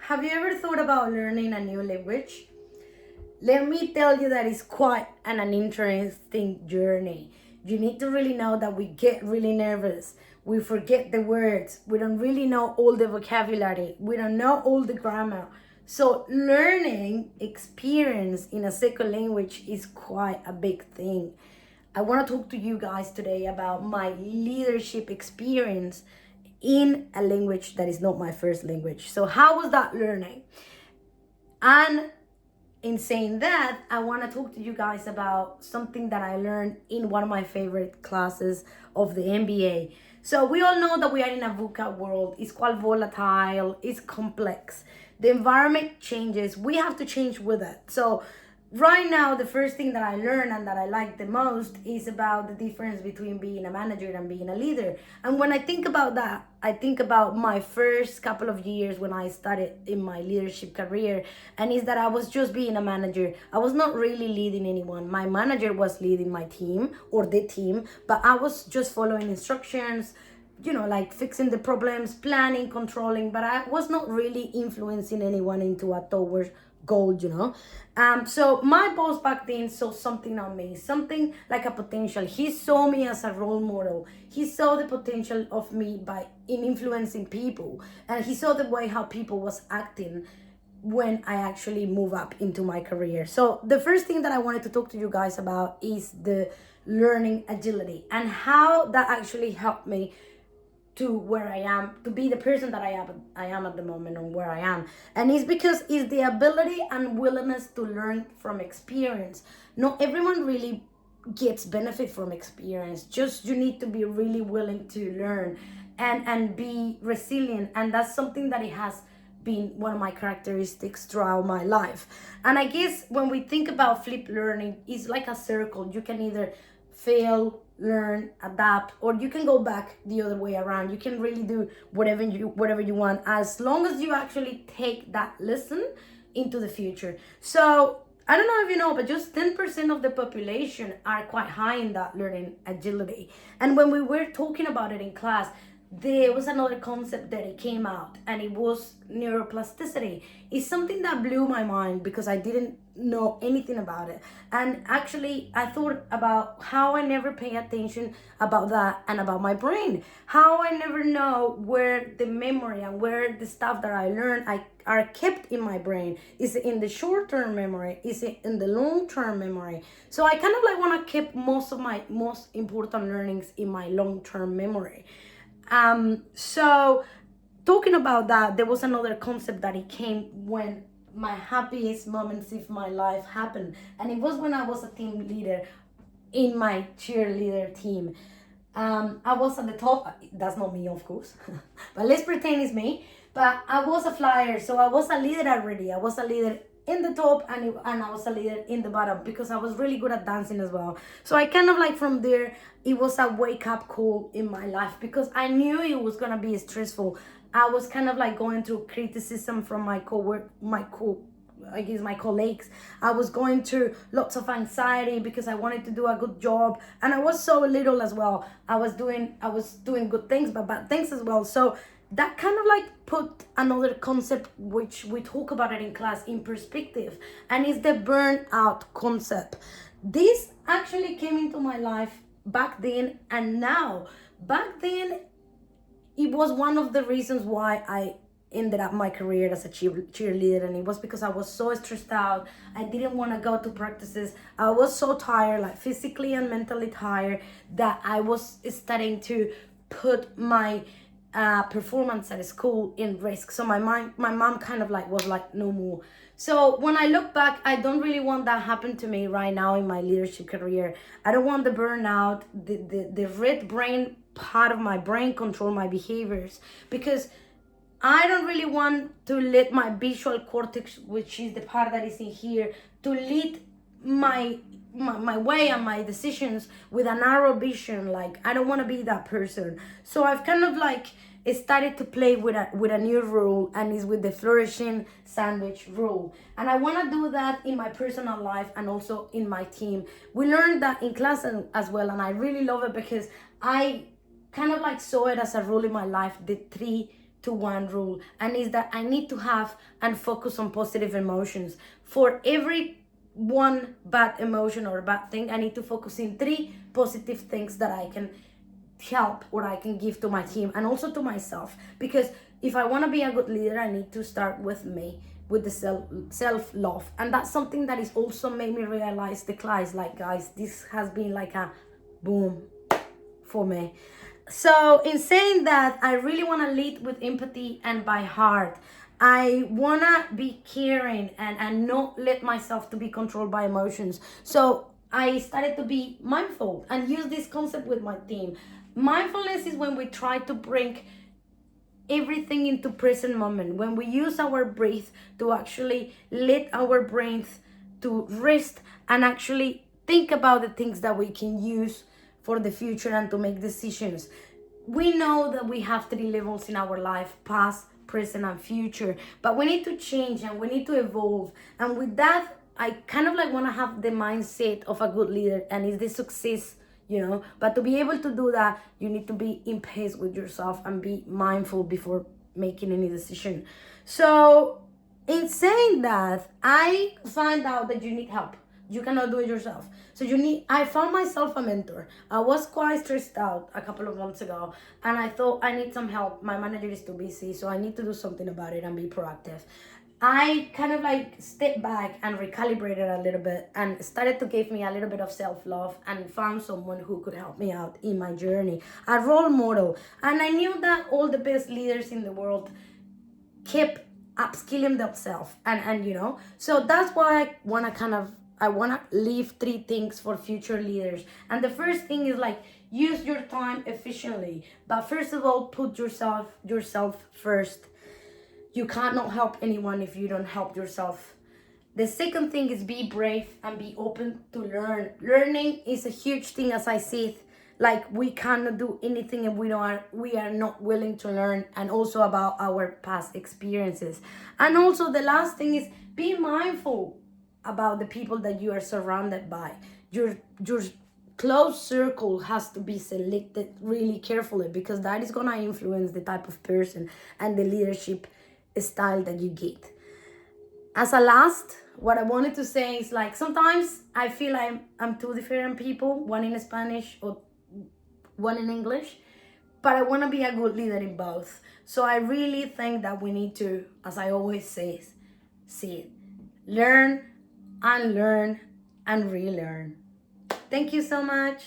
Have you ever thought about learning a new language? Let me tell you that it's quite an interesting journey. You need to really know that we get really nervous. We forget the words. We don't really know all the vocabulary. We don't know all the grammar. So learning experience in a second language is quite a big thing. I want to talk to you guys today about my leadership experience in a language that is not my first language. So how was that learning? And in saying that, I want to talk to you guys about something that I learned in one of my favorite classes of the MBA. So we all know that we are in a VUCA world. It's quite volatile, it's complex. The environment changes, we have to change with it. So right now, the first thing that I learned and that I like the most is about the difference between being a manager and being a leader. And when I think about that, I think about my first couple of years when I started in my leadership career, and is that I was just being a manager. I was not really leading anyone. My manager was leading my team or the team, but I was just following instructions, like fixing the problems, planning, controlling, but I was not really influencing anyone into a towards goal. So my boss back then saw something on me, something like a potential. He saw me as a role model. He saw the potential of me in influencing people, and he saw the way how people was acting when I actually move up into my career. So the first thing that I wanted to talk to you guys about is the learning agility and how that actually helped me to where I am, to be the person that I am at the moment and where I am. And it's because it's the ability and willingness to learn from experience. Not everyone really gets benefit from experience. Just you need to be really willing to learn and be resilient. And that's something that it has been one of my characteristics throughout my life. And I guess when we think about flip learning, it's like a circle. You can either fail, learn, adapt, or you can go back the other way around. You can really do whatever you want, as long as you actually take that lesson into the future. So I don't know if you know, but just 10% of the population are quite high in that learning agility. And when we were talking about it in class, there was another concept that it came out, and it was neuroplasticity. It's something that blew my mind because I didn't know anything about it. And actually, I thought about how I never pay attention about that and about my brain. How I never know where the memory and where the stuff that I learned are kept in my brain. Is it in the short-term memory? Is it in the long-term memory? So I kind of like want to keep most of my most important learnings in my long-term memory. So talking about that, there was another concept that it came when my happiest moments of my life happened, and it was when I was a team leader in my cheerleader team. I was at the top. That's not me, of course, but let's pretend it's me. But I was a flyer, so I was a leader already. I was a leader in the top, and I was a leader in the bottom because I was really good at dancing as well. So I kind of like from there, it was a wake up call in my life because I knew it was gonna be stressful. I was kind of like going through criticism from my colleagues. I was going through lots of anxiety because I wanted to do a good job, and I was so little as well. I was doing good things, but bad things as well. So that kind of like put another concept, which we talk about it in class, in perspective, and it's the burnout concept. This actually came into my life back then and now. Back then, it was one of the reasons why I ended up my career as a cheerleader, and it was because I was so stressed out. I didn't want to go to practices. I was so tired, like physically and mentally tired, that I was starting to put my performance at school in risk. So my mom kind of like was like, no more. So when I look back, I don't really want that happen to me right now in my leadership career. I don't want the burnout, the red brain part of my brain control my behaviors, because I don't really want to let my visual cortex, which is the part that is in here, to lead my way and my decisions with a narrow vision. Like, I don't want to be that person. So I've kind of like started to play with a new rule, and is with the flourishing sandwich rule. And I want to do that in my personal life and also in my team. We learned that in class as well, and I really love it because I kind of like saw it as a rule in my life, the 3 to one rule, and is that I need to have and focus on positive emotions. For every one bad emotion or bad thing, I need to focus in 3 positive things that I can help or I can give to my team and also to myself. Because if I want to be a good leader, I need to start with me, with the self love. And that's something that is also made me realize the class. Like, guys, this has been like a boom for me. So in saying that, I really want to lead with empathy and by heart. I want to be caring and not let myself to be controlled by emotions. So I started to be mindful and use this concept with my team. Mindfulness is when we try to bring everything into present moment, when we use our breath to actually let our brains to rest and actually think about the things that we can use for the future and to make decisions. We know that we have 3 levels in our life: past, present, and future, but we need to change and we need to evolve. And with that, I kind of like want to have the mindset of a good leader, and is the success, but to be able to do that, you need to be in pace with yourself and be mindful before making any decision. So in saying that, I find out that you need help. You cannot do it yourself. So I found myself a mentor. I was quite stressed out a couple of months ago, and I thought I need some help. My manager is too busy, so I need to do something about it and be proactive. I kind of like stepped back and recalibrated a little bit and started to give me a little bit of self-love and found someone who could help me out in my journey, a role model. And I knew that all the best leaders in the world kept upskilling themselves, and so that's why I want to leave 3 things for future leaders. And the first thing is like, use your time efficiently, but first of all, put yourself first. You cannot help anyone if you don't help yourself. The second thing is be brave and be open to learn. Learning is a huge thing, as I said. Like, we cannot do anything if we are not willing to learn, and also about our past experiences. And also the last thing is be mindful about the people that you are surrounded by. Your close circle has to be selected really carefully, because that is gonna influence the type of person and the leadership style that you get. As a last, what I wanted to say is, like, sometimes I feel I'm 2 different people, one in Spanish or one in English, but I want to be a good leader in both. So I really think that we need to, as I always say, learn, unlearn, and relearn. Thank you so much.